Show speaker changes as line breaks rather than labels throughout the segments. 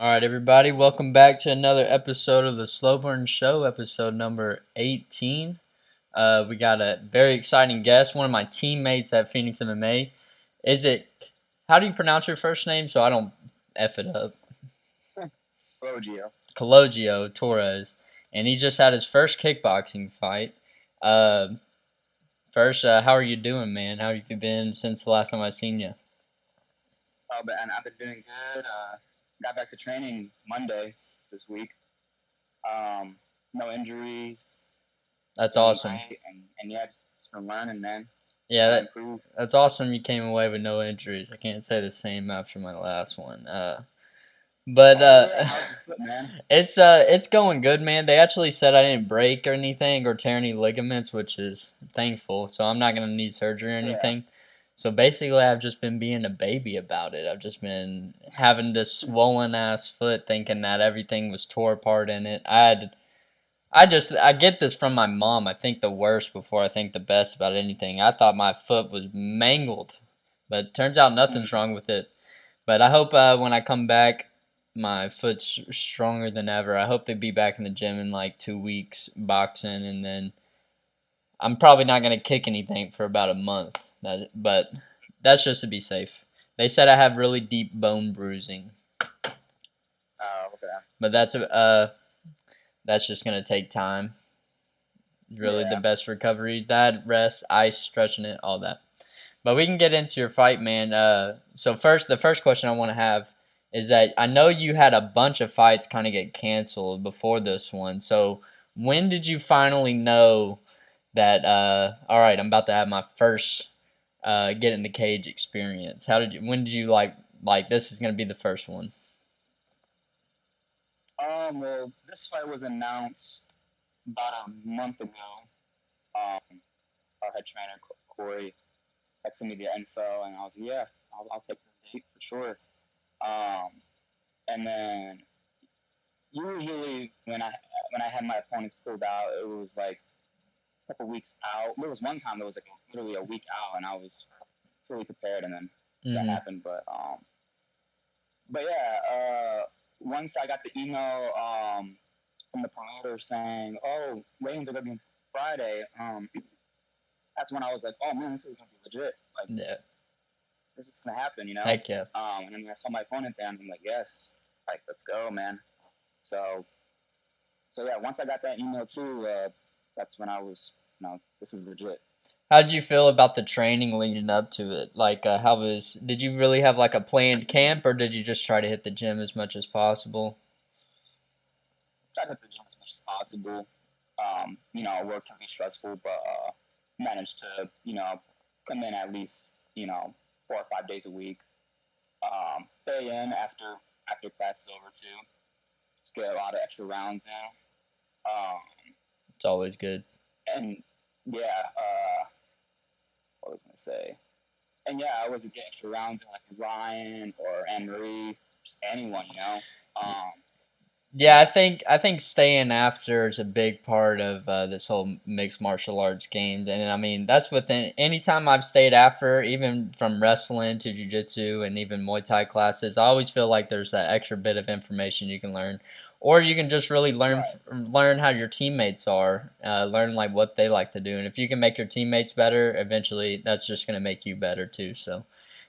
All right, everybody, welcome back to another episode of the Slowburn Show, episode number 18. We got a very exciting guest, one of my teammates at Phoenix MMA. Is it, how do you pronounce your first name so I don't F it up?
Calogio.
Calogio Torres. And he just had his first kickboxing fight. Uh, First, how are you doing, man? How have you been since the last time I seen you?
But and I've been doing good. Got back to training Monday this week. No injuries.
That's
Feeling
awesome.
great, and yeah, just been learning, man.
Yeah,
Trying to improve.
that's awesome you came away with no injuries. I can't say the same after my last one. But
Oh yeah, how's your foot, man?
it's going good, man. They actually said I didn't break or anything or tear any ligaments, which is thankful. So I'm not gonna need surgery or
Yeah.
anything. So basically, I've just been being a baby about it. I've just been having this swollen ass foot, thinking that everything was tore apart in it. I get this from my mom. I think the worst before I think the best about anything. I thought my foot was mangled, but it turns out nothing's
Mm.
wrong with it. But I hope when I come back, my foot's stronger than ever. I hope to be back in the gym in like 2 weeks boxing, and then I'm probably not gonna kick anything for about a month. But that's just to be safe. They said I have really deep bone bruising,
Oh, okay.
but that's just gonna take time. Really, the
Yeah.
best recovery. That rest, ice, stretching it, all that. But we can get into your fight, man. So first, the first question I want to have is that I know you had a bunch of fights kind of get canceled before this one. So when did you finally know that all right, I'm about to have my first get in the cage experience? When did you like this is gonna be the first one?
Well, this fight was announced about a month ago. Our head trainer Corey texted me the info, and I was like, yeah, I'll take this date for sure. Um, and then usually when I had my opponents pulled out, it was like a couple weeks out. There was one time that was like literally a week out, and I was fully prepared, and then that
Mm-hmm.
happened. But yeah, once I got the email from the promoter saying, "Oh, weigh-ins are gonna be Friday," that's when I was like, "Oh man, this is gonna be legit. Like
Yeah.
this is gonna happen, you know."
Heck yeah.
And then I saw my opponent there, and I'm like, "Yes, like let's go, man." So so yeah, once I got that email too, that's when I was, this is legit.
How did you feel about the training leading up to it? Like, did you really have like a planned camp, or did you just try to hit the gym as much as possible?
Try to hit the gym as much as possible. Work can be stressful, but managed to, come in at least, 4 or 5 days a week. Stay in after class is over too. Just get a lot of extra rounds in.
It's always good.
And yeah, what was I gonna say? And yeah, I was getting extra rounds in like Ryan or Anne Marie, just anyone, Um,
Yeah, I think staying after is a big part of this whole mixed martial arts game, and I mean that's within any time I've stayed after, even from wrestling to jujitsu and even Muay Thai classes. I always feel like there's that extra bit of information you can learn, or you can just really
right,
learn how your teammates are, learn like what they like to do, and if you can make your teammates better, eventually that's just gonna make you better too. So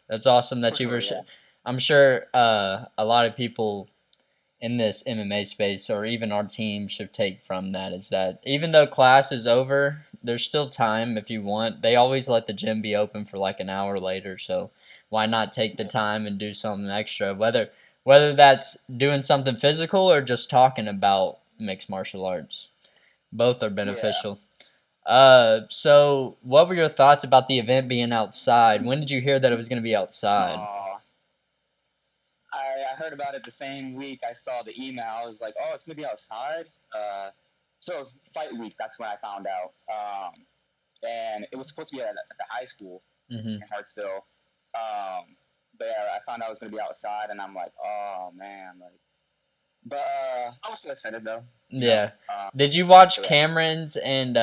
that's awesome
for
that you were.
sure, yeah.
I'm sure a lot of people in this MMA space or even our team should take from that is that even though class is over, there's still time if you want. They always let the gym be open for like an hour later, so why not take the
Yeah,
time and do something extra? Whether that's doing something physical or just talking about mixed martial arts. Both are
yeah.
beneficial. So what were your thoughts about the event being outside? When did you hear that it was going to be outside?
Uh, I heard about it the same week I saw the email. I was like, oh, it's gonna be outside. So fight week, that's when I found out. And it was supposed to be at the high school
Mhm.
in Hartsville. Um, but yeah, I found out it was gonna be outside, and I'm like, oh man, like. But I was still excited though, you know.
Yeah. Did you watch
So yeah.
Cameron's and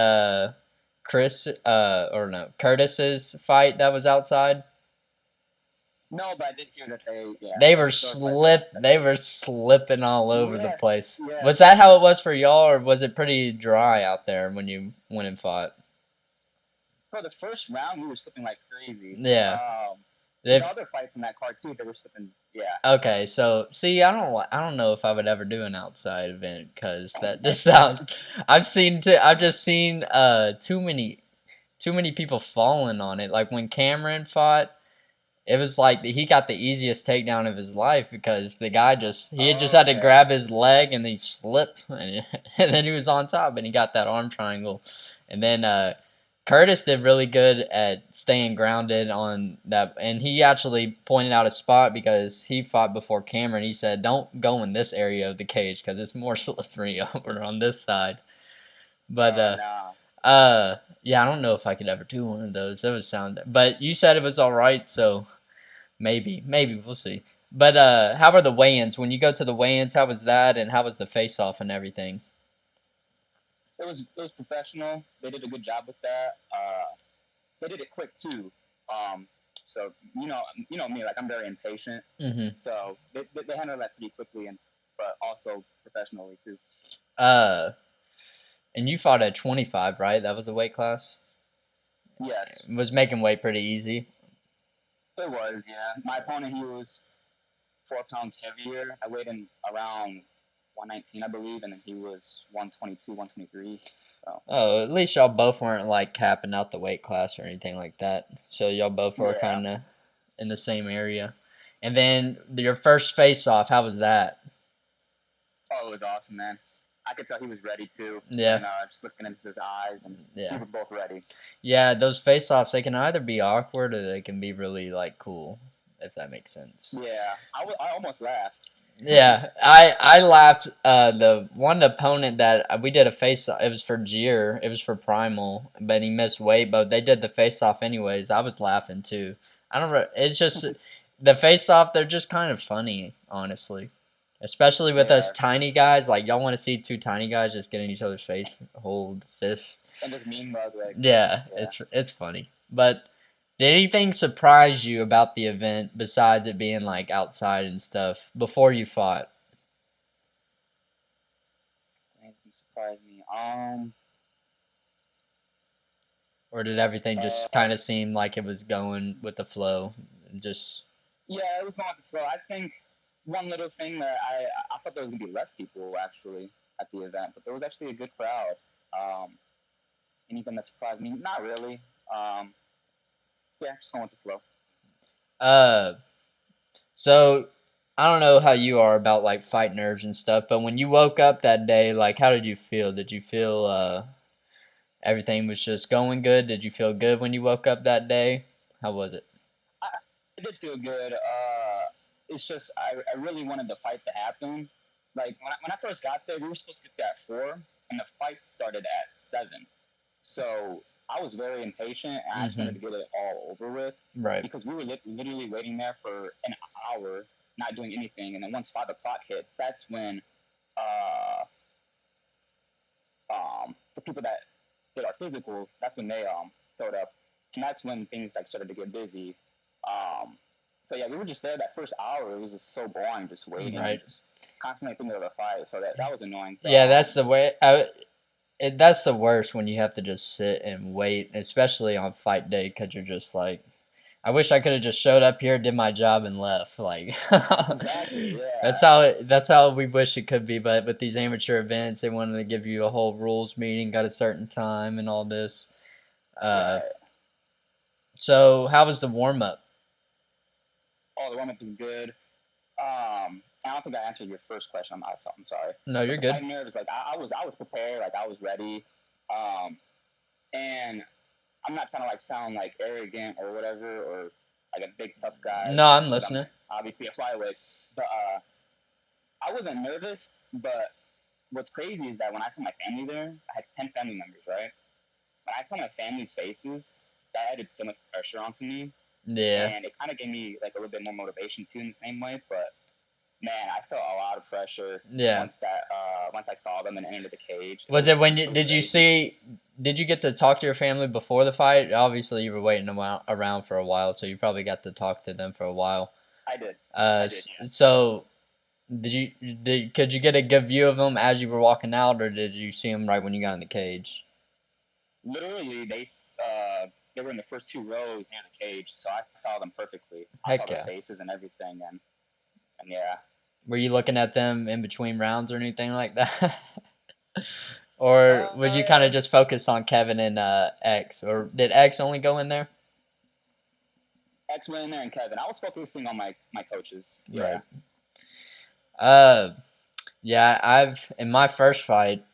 Chris or no, Curtis's fight that was outside?
No, but I did hear that
They were
those fights were
they were slipping all over the
Yes,
place. Was
yes.
that how it was for y'all, or was it pretty dry out there when you went and fought?
For the first round, we were slipping like crazy.
Yeah.
The
If
other fights in that card too, they were slipping. Yeah.
Okay, so see, I don't know if I would ever do an outside event because that just sounds. I've just seen too many people falling on it. Like when Cameron fought, it was like he got the easiest takedown of his life because the guy he had just
Oh,
had to
okay.
grab his leg and he slipped and then he was on top and he got that arm triangle, and then Curtis did really good at staying grounded on that, and he actually pointed out a spot because he fought before Cameron. He said, "Don't go in this area of the cage because it's more slippery over on this side." But
No.
yeah, I don't know if I could ever do one of those. That would sound. But you said it was all right, so maybe we'll see. But how are the weigh-ins? When you go to the weigh-ins, how was that, and how was the face-off and everything?
It was professional. They did a good job with that. They did it quick too. So you know me, like I'm very impatient.
Mhm.
So they handled that pretty quickly and but also professionally too.
Uh, and you fought at 25, right? That was the weight class.
Yes,
Was making weight pretty easy.
it was. Yeah, my opponent he was 4 pounds heavier. I weighed in around 119, I believe, and then he was 122, 123. So
Oh, at least y'all both weren't like capping out the weight class or anything like that. So y'all both were
yeah.
kind of in the same area. And then your first face-off, how was that?
Oh, it was awesome, man. I could tell he was ready too,
Yeah,
and just looking into his eyes, and we
yeah.
were both ready.
Yeah, those face-offs, they can either be awkward or they can be really like cool, if that makes sense.
Yeah, I almost laughed.
Yeah, I laughed. The one opponent that we did a face off. It was for Jeer. It was for Primal, but he missed weight. But they did the face off anyways. I was laughing too. I don't. It's just the face off. They're just kind of funny, honestly. Especially with
They
us
are,
tiny guys. Like y'all want to see two tiny guys just get in each other's face, hold fists.
and just mean mug like,
Yeah,
yeah.
it's funny. But did anything surprise you about the event besides it being like outside and stuff before you fought?
Anything surprised me?
Or did everything just
Uh,
kind of seem like it was going with the flow? And just
yeah, it was going with the flow. I think one little thing that I thought there was gonna be less people actually at the event, but there was actually a good crowd. Um, Anything that surprised me? Not really. Um, yeah, just going with the flow.
uh so I don't know how you are about like fight nerves and stuff, but when you woke up that day, like how did you feel? Did you feel everything was just going good? Did you feel good when you woke up that day? How was it?
I, I did feel good. It's just I really wanted the fight to happen. Like when I first got there, we were supposed to get there at 4, and the fight started at 7. So I was very impatient, and I just wanted
Mhm.
to get it all over with
Right.
because we were literally waiting there for an hour, not doing anything. And then once 5 o'clock hit, that's when uh, the people that did our physical, that's when they showed up, and that's when things like started to get busy. Um, so yeah, we were just there that first hour. It was just so boring, just waiting and
Right.
just constantly thinking of the fight. So that was annoying.
Yeah, that's the way. That's the worst when you have to just sit and wait, especially on fight day, because you're just like, I wish I could have just showed up here, did my job, and left. Like,
Exactly.
that's
Yeah.
how that's how we wish it could be. But with these amateur events, they wanted to give you a whole rules meeting, got a certain time, and all this. Uh,
Right.
so how was the warm up?
Oh, the warm up was good. I don't think I answered your first question. I'm sorry.
No,
But
you're
the
good.
fight nerves, like I was prepared, like I was ready. Um, and I'm not trying to like sound like arrogant or whatever or like a big tough guy
No, I'm
because I'm
listening.
obviously a flyweight. But I wasn't nervous. But what's crazy is that when I saw my family there, I had 10 family members, right? When I saw my family's faces, that added so much pressure onto me,
Yeah.
and it kind of gave me like a little bit more motivation too in the same way. But man, I felt a lot of pressure
Yeah.
once I saw them and entered the cage. It
Was it
was
when
it was
did you
crazy.
see? did you get to talk to your family before the fight? Obviously, you were waiting around for a while, so you probably got to talk to them for a while.
I did. Yeah.
So could you get a good view of them as you were walking out, or did you see them right when you got in the cage?
Literally, they were in the first 2 rows near the cage, so I saw them perfectly. I
Heck
saw their
yeah.
faces and everything, and yeah.
Were you looking at them in between rounds or anything like that? Or would you kind of just focus on Kevin and X? Or did X only go in there?
X went in there and Kevin. I was focusing on my coaches. Yeah.
Right. Yeah, in my first fight,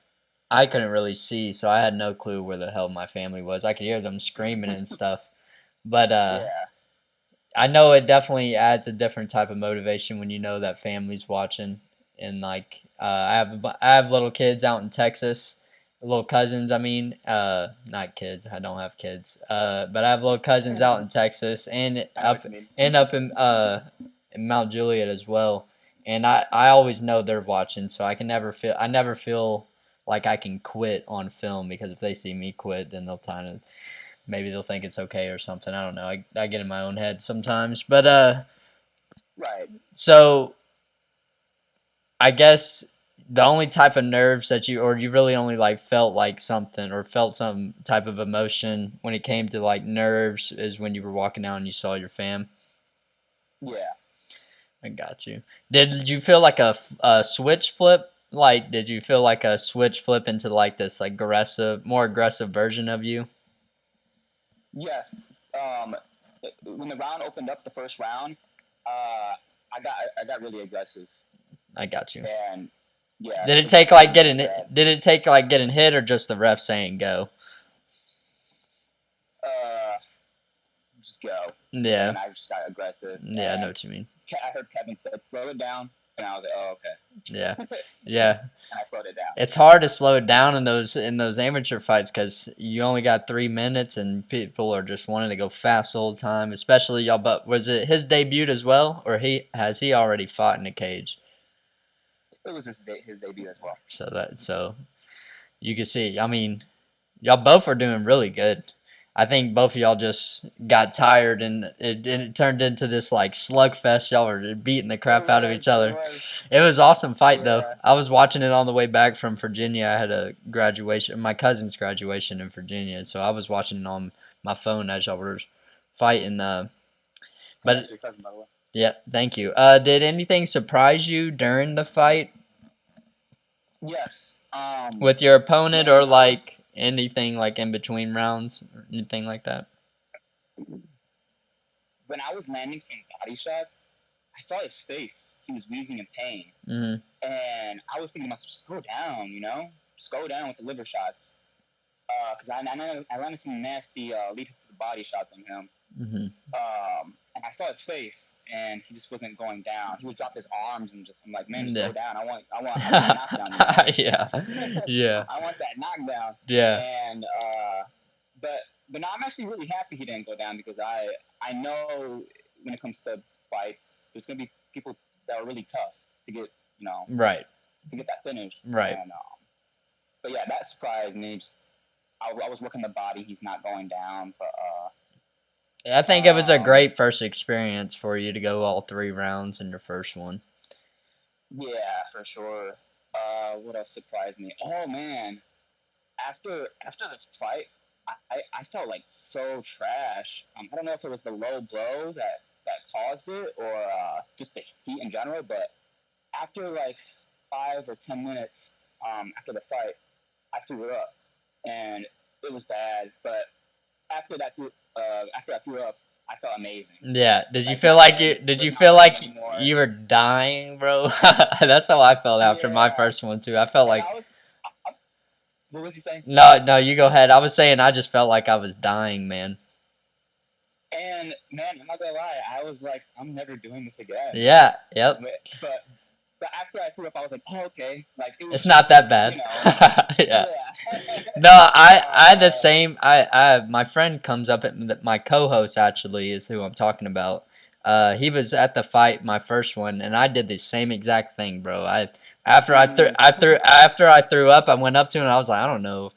I couldn't really see, so I had no clue where the hell my family was. I could hear them screaming and stuff. But
Yeah.
I know it definitely adds a different type of motivation when you know that family's watching. And like I have little kids out in Texas, little cousins. I mean, not kids. I don't have kids. But I have little cousins out in Texas and
I know
up
what you mean.
and up in Mount Juliet as well. And I always know they're watching, so I never feel like I can quit on film, because if they see me quit, then maybe they'll think it's okay or something. I don't know. I get in my own head sometimes. But
Right.
so I guess the only type of nerves that you really only like felt like something or felt some type of emotion when it came to like nerves is when you were walking out and you saw your fam.
Yeah.
I got you. Did you feel like a switch flip? Like, did you feel like a switch flip into like this like more aggressive version of you?
Yes. When the round opened up, the first round, I got really aggressive.
I got you.
And yeah.
Did it take like getting hit? Did it take like getting hit, or just the ref saying go?
Just go.
Yeah.
And I just got aggressive.
Yeah, I know what you mean.
I heard Kevin said, "Slow it down," and I was like, "Oh, okay."
Yeah. Yeah.
And I slowed it down.
It's hard to slow it down in those amateur fights, because you only got 3 minutes and people are just wanting to go fast all the time. Especially y'all. But was it his debut as well, or has he already fought in a cage?
It was his debut as well.
So you can see. I mean, y'all both are doing really good. I think both of y'all just got tired, and it turned into this like slugfest. Y'all were beating the crap out of each other. It was awesome fight though. I was watching it on the way back from Virginia. I had my cousin's graduation in Virginia, so I was watching it on my phone as y'all were fighting. But
that's your cousin, by the way.
Yeah, thank you. Did anything surprise you during the fight?
Yes.
With your opponent, or like anything like in between rounds or anything like that?
When I was landing some body shots, I saw his face. He was wheezing in pain.
Mm-hmm.
And I was thinking to myself, just go down, Just go down with the liver shots. Because I landed some nasty lead hits to the body shots on him.
Mm-hmm.
And I saw his face, and he just wasn't going down. He would drop his arms, and I'm like, man, just go down. I want a knockdown.
Yeah.
I want that knockdown.
Yeah.
And but now I'm actually really happy he didn't go down, because I know when it comes to fights, there's gonna be people that are really tough to get,
right,
to get that finish.
Right.
And, but yeah, that surprised me. I was working the body. He's not going down, but
I think it was a great first experience for you to go all 3 rounds in your first one.
Yeah, for sure. What else surprised me? Oh man, after the fight, I felt like so trash. I don't know if it was the low blow that caused it, or just the heat in general. But after like 5 or 10 minutes after the fight, I threw it up, and it was bad. But after I threw up, I felt amazing.
Yeah. Did you feel like you were dying, bro? That's how I felt after my first one too. I felt like.
What was he saying?
No, you go ahead. I was saying I just felt like I was dying, man.
And man, I'm not gonna lie, I was like, I'm never doing this again.
Yeah. Yep.
But after I threw up, I was like, oh, okay. Like,
it's not that bad. Yeah. No, I had the same. My friend comes up at my co-host, actually, is who I'm talking about. He was at the fight, my first one, and I did the same exact thing, bro. After I threw up, I went up to him and I was like, I don't know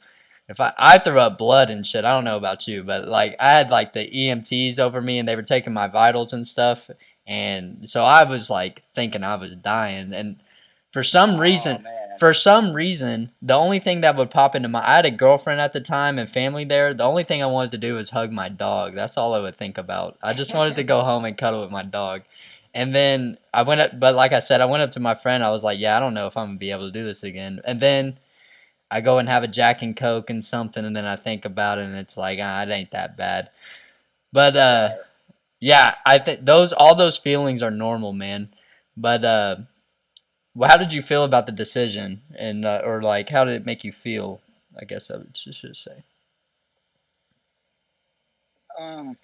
If I threw up blood and shit. I don't know about you, but like I had like the EMTs over me and they were taking my vitals and stuff, and so I was like thinking I was dying, and for some
Oh
reason,
man.
the only thing that would pop into my I had a girlfriend at the time and family there. The only thing I wanted to do was hug my dog. That's all I would think about. I just wanted to go home and cuddle with my dog. And then I went up, but like I said, I went up to my friend. I was like, "Yeah, I don't know if I'm gonna be able to do this again." And then I go and have a Jack and Coke and something, and then I think about it, and it's like, it ain't that bad. But
Right.
yeah, I think all those feelings are normal, man. But well, how did you feel about the decision, and or like how did it make you feel? I guess I should say.
Um.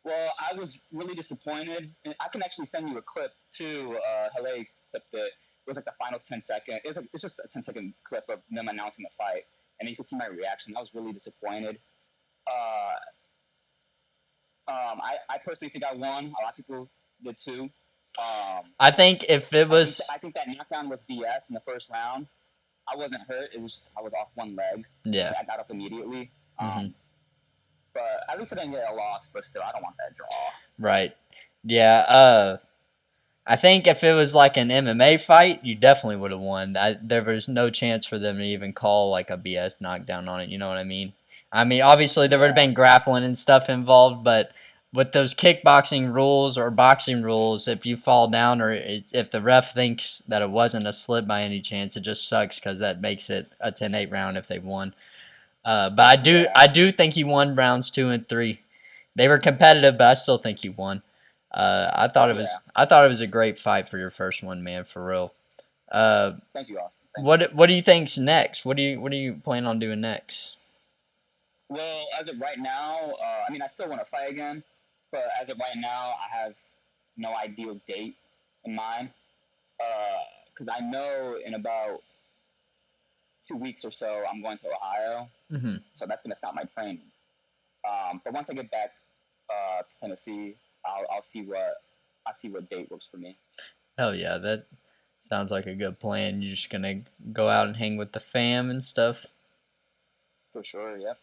Well, I was really disappointed. And I can actually send you a clip too. Hele clipped it. It was like the final 10 second. It's just a 10-second clip of them announcing the fight, and you can see my reaction. I was really disappointed. Uh, I personally think I won. A lot of people did too.
I think if it was,
I think that knockdown was BS in the first round. I wasn't hurt. It was just I was off one leg.
yeah,
I got up immediately.
hmm
But at least I didn't get a loss. But still, I don't want that draw.
right, yeah. I think if it was like an MMA fight, you definitely would have won. There was no chance for them to even call like a BS knockdown on it. You know what I mean? I mean, obviously there would have
Yeah.
been grappling and stuff involved, but with those kickboxing rules or boxing rules, if you fall down or if the ref thinks that it wasn't a slip by any chance, it just sucks because that makes it a 10-8 round if they won. But
Yeah.
I do think he won rounds 2 and 3. They were competitive, but I still think he won.
Oh yeah.
I thought it was a great fight for your first one, man, for real. Uh,
Thank you, Austin. Thank you.
what do you think's next? What do you plan on doing next?
Well, as of right now, I mean, I still want to fight again, but as of right now, I have no ideal date in mind. Because I know in about 2 weeks or so, I'm going to Ohio,
Hmm
so that's gonna stop my training. But once I get back to Tennessee, I'll see what date works for me.
Hell yeah, that sounds like a good plan. You're just gonna go out and hang with the fam and stuff.
For sure. Yep.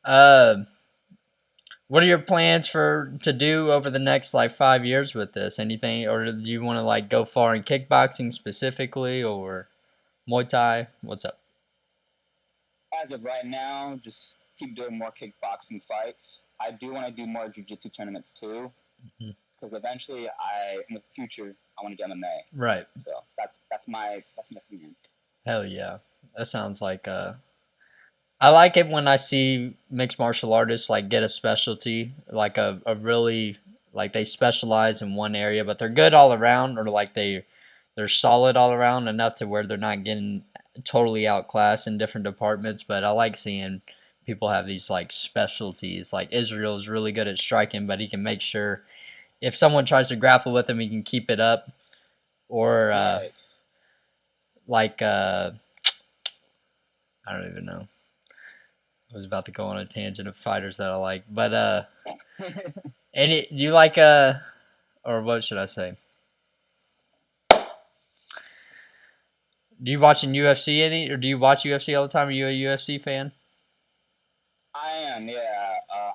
Uh, what are your plans for to do over the next like 5 years with this? Anything, or do you want to like go far in kickboxing specifically, or Muay Thai? What's up?
As of right now, just keep doing more kickboxing fights. I do want to do more jiu-jitsu tournaments too,
Mhm.
because eventually, in the future, I want to do MMA.
Right.
So that's my plan.
Hell yeah. That sounds like I like it when I see mixed martial artists like get a specialty, like a really like they specialize in one area, but they're good all around, or like they're solid all around enough to where they're not getting totally outclassed in different departments. But I like seeing people have these like specialties. Like Israel is really good at striking, but he can make sure if someone tries to grapple with him, he can keep it up. Or
Right.
like I don't even know. I was about to go on a tangent of fighters that I like, but any do you like or what should I say? Do you watching UFC any, or do you watch UFC all the time? Are you a UFC fan?
I am. Yeah.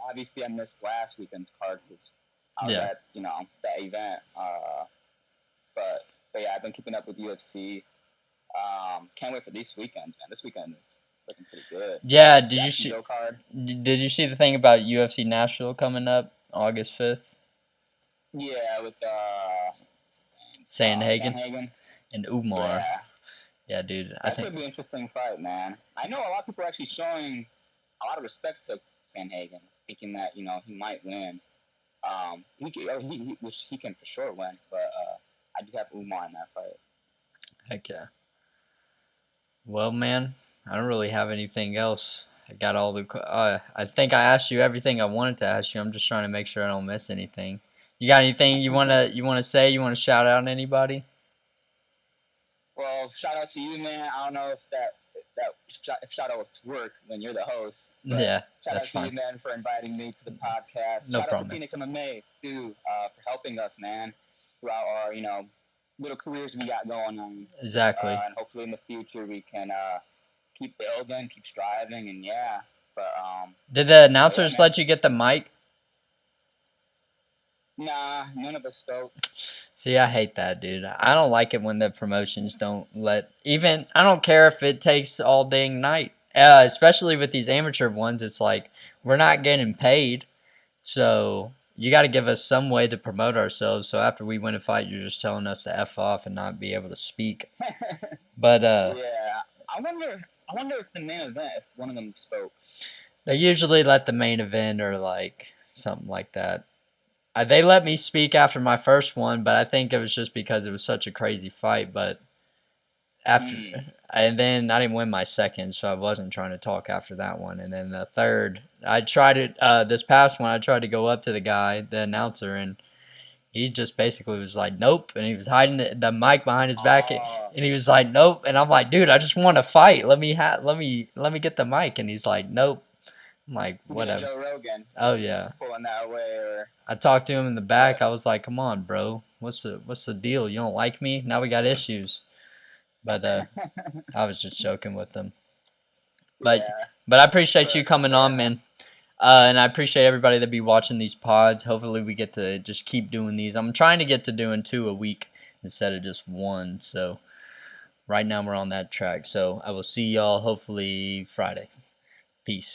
Obviously, I missed last weekend's card because I was
Yeah,
at that event. But yeah, I've been keeping up with UFC. Can't wait for these weekends, man. This weekend is looking pretty good.
yeah.
Jacksonville card.
Did you see the thing about UFC Nashville coming up August 5th?
Yeah, with what's his name?
Sandhagen
Sanhagen.
and Umar.
Yeah,
Yeah, dude. I
that's
think
gonna be an interesting fight, man. I know a lot of people are actually showing a lot of respect to Sanhagen, thinking that he might win. Which he can for sure win, but I do have Umar in that fight.
heck yeah. Well, man, I don't really have anything else. I got all the. I think I asked you everything I wanted to ask you. I'm just trying to make sure I don't miss anything. You got anything you wanna say? You wanna shout out anybody?
Well, shout out to you, man. I don't know if shout out was to work when you're the host, but
Yeah,
shout
that's
out to you,
fine.
man, for inviting me to the podcast.
No
Shout out to
problem, man.
Phoenix MMA too, for helping us, man, throughout our little careers we got going on,
Exactly.
and hopefully in the future we can keep building, keep striving, and yeah. But
Did the announcers
man.
let you get the mic?
Nah, none of us spoke.
See, I hate that, dude. I don't like it when the promotions don't let even. I don't care if it takes all dang night. Especially with these amateur ones, it's like we're not getting paid, so you got to give us some way to promote ourselves. So after we win a fight, you're just telling us to f off and not be able to speak. But
Yeah, I wonder if the main event, if one of them spoke.
they usually let the main event or like something like that. They let me speak after my first one, but I think it was just because it was such a crazy fight. But after, and then I didn't win my second, so I wasn't trying to talk after that one. And then the third, I tried it. This past one, I tried to go up to the guy, the announcer, and he just basically was like, "Nope," and he was hiding the mic behind his back, and he was like, "Nope," and I'm like, "Dude, I just want to fight. Let me get the mic," and he's like, "Nope." I'm like, whatever.
Joe Rogan.
Oh yeah.
Pulling that way, or
I talked to him in the back. I was like, "Come on, bro. What's the deal? You don't like me? Now we got issues." But I was just joking with them. But
yeah.
but I appreciate you coming on, man. And I appreciate everybody that be watching these pods. Hopefully we get to just keep doing these. I'm trying to get to doing 2 a week instead of just 1. So right now we're on that track. So I will see y'all hopefully Friday. Peace.